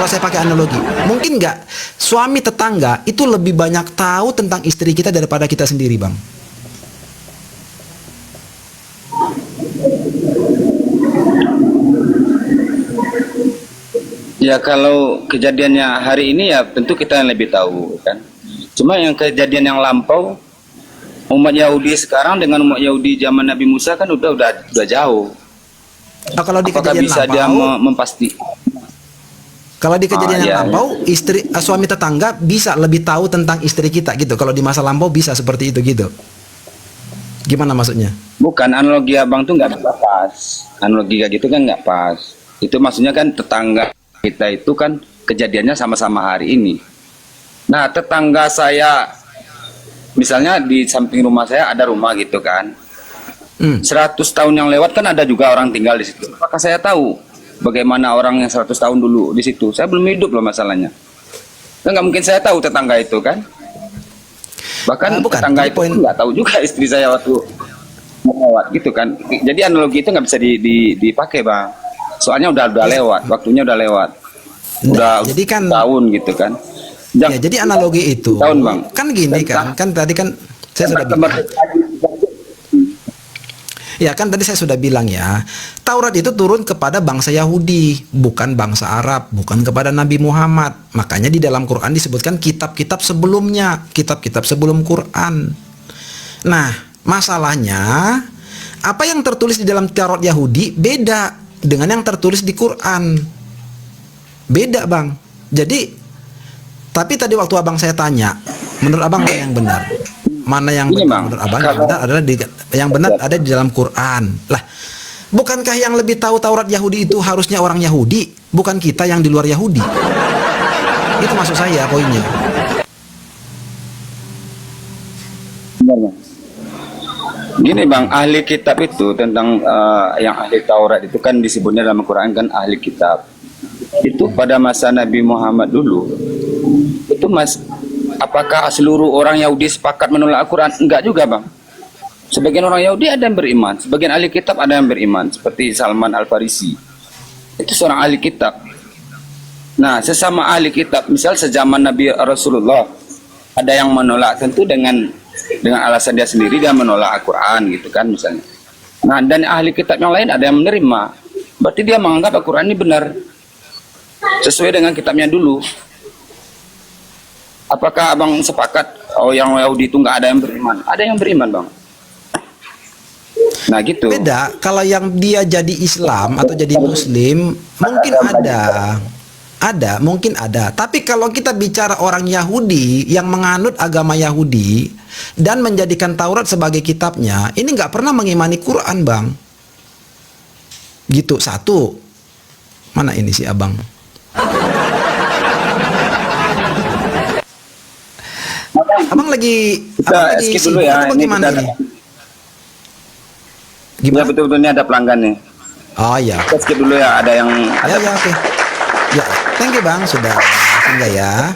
Kalau saya pakai analogi, mungkin nggak suami tetangga itu lebih banyak tahu tentang istri kita daripada kita sendiri, Bang? Ya kalau kejadiannya hari ini ya tentu kita yang lebih tahu kan. Cuma yang kejadian yang lampau, umat Yahudi sekarang dengan umat Yahudi zaman Nabi Musa kan udah jauh. Nah, kalau di Apakah kejadian bisa dia lampau, mempasti? kalau di kejadian yang Iya, lampau, suami tetangga bisa lebih tahu tentang istri kita gitu. Kalau di masa lampau bisa seperti itu gitu. Gimana maksudnya? Bukan, analogi abang tuh nggak pas. Analogi kayak gitu kan nggak pas. Itu maksudnya kan tetangga kita itu kan kejadiannya sama-sama hari ini. Nah tetangga saya, misalnya di samping rumah saya ada rumah gitu kan. 100 tahun yang lewat kan ada juga orang tinggal di situ. Apakah saya tahu bagaimana orang yang 100 tahun dulu di situ? Saya belum hidup loh masalahnya. Kan nggak mungkin saya tahu tetangga itu kan. Bahkan bukan, tetangga jadi itu nggak tahu juga istri saya waktu lewat gitu kan. Jadi analogi itu nggak bisa dipakai bang. Soalnya udah lewat, waktunya udah lewat. Udah jadi kan tahun gitu kan. Ya, jadi analogi itu tahun bang. kan gini kan tadi kan saya sudah bilang. Ya kan tadi saya sudah bilang ya, Taurat itu turun kepada bangsa Yahudi, bukan bangsa Arab, bukan kepada Nabi Muhammad. Makanya di dalam Quran disebutkan kitab-kitab sebelumnya, kitab-kitab sebelum Quran. Nah, masalahnya apa yang tertulis di dalam Taurat Yahudi beda dengan yang tertulis di Quran. Beda, Bang. Jadi, tapi tadi waktu abang saya tanya, menurut abang mana yang benar? Mana yang benar? Menurut abang yang benar adalah yang benar ada di dalam Quran. Lah, bukankah yang lebih tahu Taurat Yahudi itu harusnya orang Yahudi, bukan kita yang di luar Yahudi? Itu maksud saya poinnya. Gini bang, ahli kitab itu tentang yang ahli Taurat itu kan disebutnya dalam Quran kan ahli kitab. Itu pada masa Nabi Muhammad dulu, itu apakah seluruh orang Yahudi sepakat menolak Al-Quran? Enggak juga bang. Sebagian orang Yahudi ada yang beriman, sebagian ahli kitab ada yang beriman, seperti Salman Al-Farisi. Itu seorang ahli kitab. Nah, sesama ahli kitab, misal sezaman Nabi Rasulullah, ada yang menolak tentu dengan alasan dia sendiri, dia menolak Al-Quran gitu kan misalnya. Nah, dan ahli kitab yang lain ada yang menerima. Berarti dia menganggap Al-Quran ini benar, sesuai dengan kitabnya dulu. Apakah abang sepakat, oh yang Yahudi itu nggak ada yang beriman? Ada yang beriman bang. Nah gitu. Beda, kalau yang dia jadi Islam atau jadi Muslim, mungkin mungkin ada. Tapi kalau kita bicara orang Yahudi yang menganut agama Yahudi dan menjadikan Taurat sebagai kitabnya, ini nggak pernah mengimani Quran, bang. Gitu, satu. Mana ini si abang? Abang lagi skip dulu ya. Ini gimana kita, ini? ya Gimana? betul-betul ini ada pelanggan nih. Oh ya. Kita skip dulu ya, ada yang Ya, oke. Ya, thank you bang sudah singgah ya.